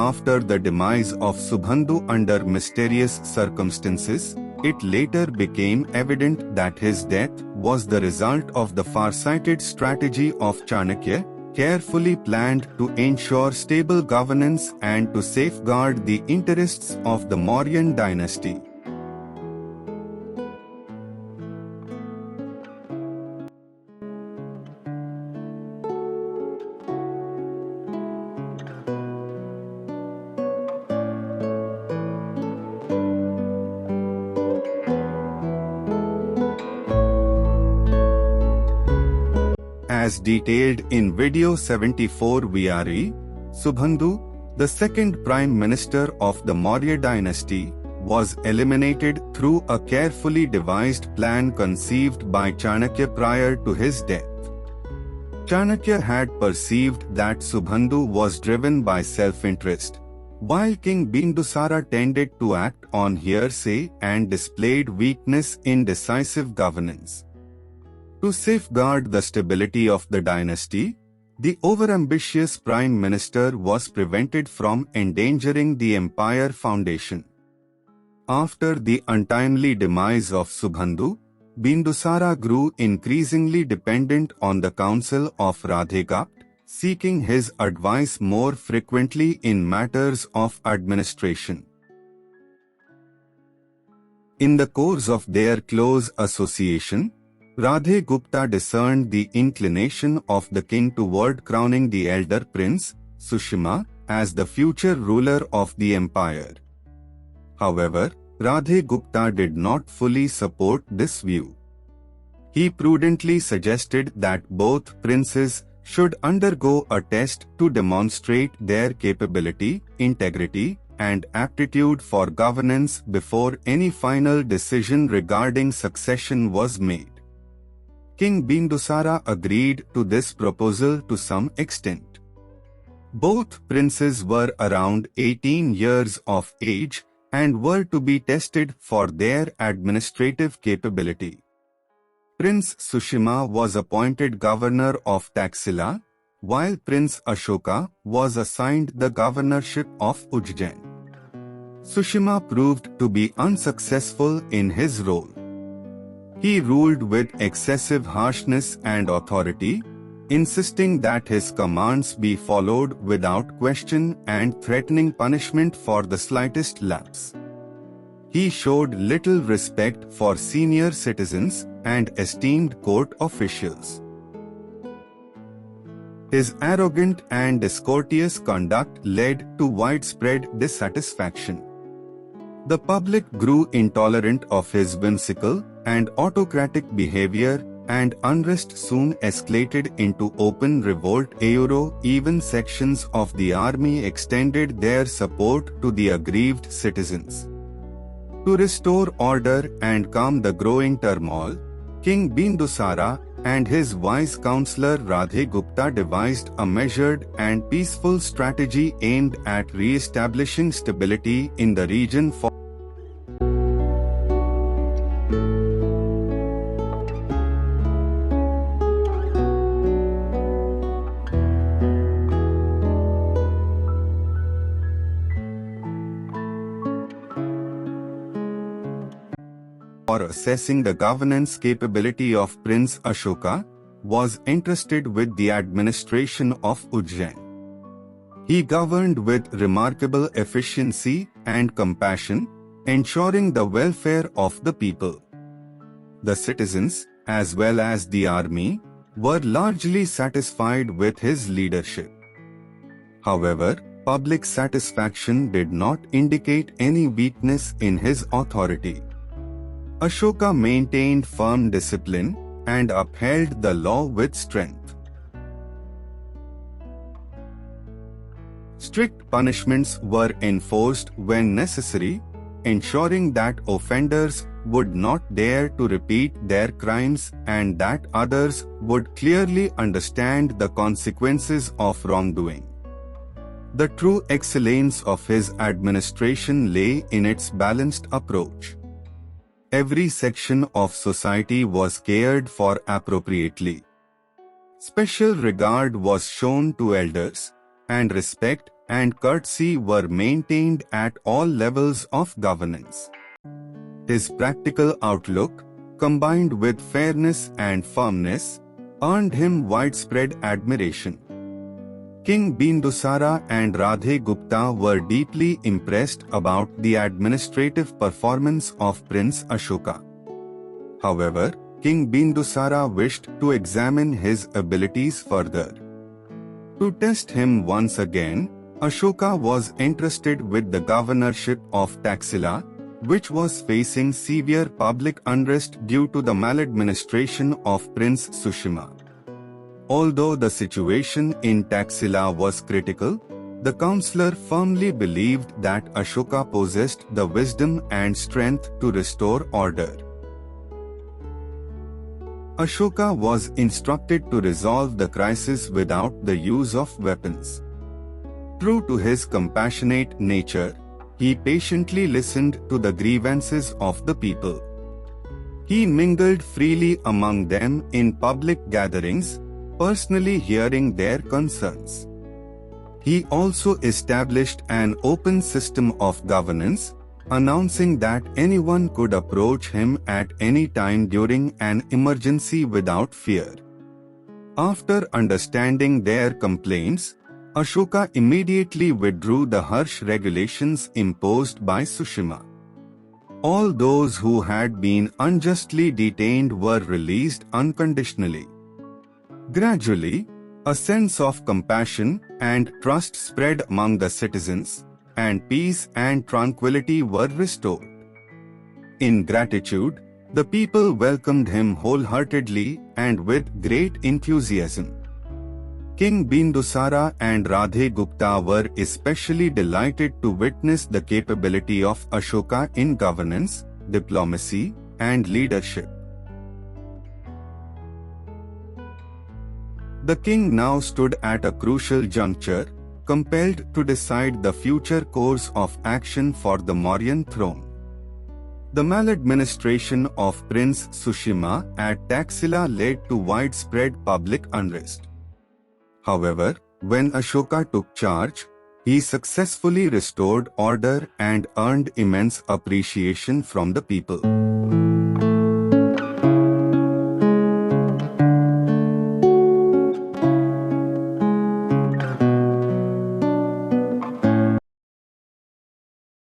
after the demise of Subhandu under mysterious circumstances, it later became evident that his death was the result of the far-sighted strategy of Chanakya, carefully planned to ensure stable governance and to safeguard the interests of the Mauryan dynasty. As detailed in video 74 VRE, Subhandu, the second Prime Minister of the Maurya dynasty, was eliminated through a carefully devised plan conceived by Chanakya prior to his death. Chanakya had perceived that Subhandu was driven by self-interest, while King Bindusara tended to act on hearsay and displayed weakness in decisive governance. To safeguard the stability of the dynasty, the overambitious Prime Minister was prevented from endangering the empire foundation. After the untimely demise of Subhandu, Bindusara grew increasingly dependent on the counsel of Radhegapt, seeking his advice more frequently in matters of administration. In the course of their close association, Radhegupta discerned the inclination of the king toward crowning the elder prince, Sushima, as the future ruler of the empire. However, Radhegupta did not fully support this view. He prudently suggested that both princes should undergo a test to demonstrate their capability, integrity, and aptitude for governance before any final decision regarding succession was made. King Bindusara agreed to this proposal to some extent. Both princes were around 18 years of age and were to be tested for their administrative capability. Prince Sushima was appointed governor of Taxila, while Prince Ashoka was assigned the governorship of Ujjain. Sushima proved to be unsuccessful in his role. He ruled with excessive harshness and authority, insisting that his commands be followed without question and threatening punishment for the slightest lapse. He showed little respect for senior citizens and esteemed court officials. His arrogant and discourteous conduct led to widespread dissatisfaction. The public grew intolerant of his whimsical and autocratic behavior, and unrest soon escalated into open revolt. Even sections of the army extended their support to the aggrieved citizens. To restore order and calm the growing turmoil, King Bindusara and his wise counselor Radhegupta devised a measured and peaceful strategy aimed at re-establishing stability in the region for assessing the governance capability of Prince Ashoka, was entrusted with the administration of Ujjain. He governed with remarkable efficiency and compassion, ensuring the welfare of the people. The citizens, as well as the army, were largely satisfied with his leadership. However, public satisfaction did not indicate any weakness in his authority. Ashoka maintained firm discipline and upheld the law with strength. Strict punishments were enforced when necessary, ensuring that offenders would not dare to repeat their crimes and that others would clearly understand the consequences of wrongdoing. The true excellence of his administration lay in its balanced approach. Every section of society was cared for appropriately. Special regard was shown to elders, and respect and courtesy were maintained at all levels of governance. His practical outlook, combined with fairness and firmness, earned him widespread admiration. King Bindusara and Radhe Gupta were deeply impressed about the administrative performance of Prince Ashoka. However, King Bindusara wished to examine his abilities further. To test him once again, Ashoka was entrusted with the governorship of Taxila, which was facing severe public unrest due to the maladministration of Prince Sushima. Although the situation in Taxila was critical, the councillor firmly believed that Ashoka possessed the wisdom and strength to restore order. Ashoka was instructed to resolve the crisis without the use of weapons. True to his compassionate nature, he patiently listened to the grievances of the people. He mingled freely among them in public gatherings, personally hearing their concerns. He also established an open system of governance, announcing that anyone could approach him at any time during an emergency without fear. After understanding their complaints, Ashoka immediately withdrew the harsh regulations imposed by Sushima. All those who had been unjustly detained were released unconditionally. Gradually, a sense of compassion and trust spread among the citizens, and peace and tranquility were restored. In gratitude, the people welcomed him wholeheartedly and with great enthusiasm. King Bindusara and Radhe Gupta were especially delighted to witness the capability of Ashoka in governance, diplomacy, and leadership. The king now stood at a crucial juncture, compelled to decide the future course of action for the Mauryan throne. The maladministration of Prince Sushima at Taxila led to widespread public unrest. However, when Ashoka took charge, he successfully restored order and earned immense appreciation from the people.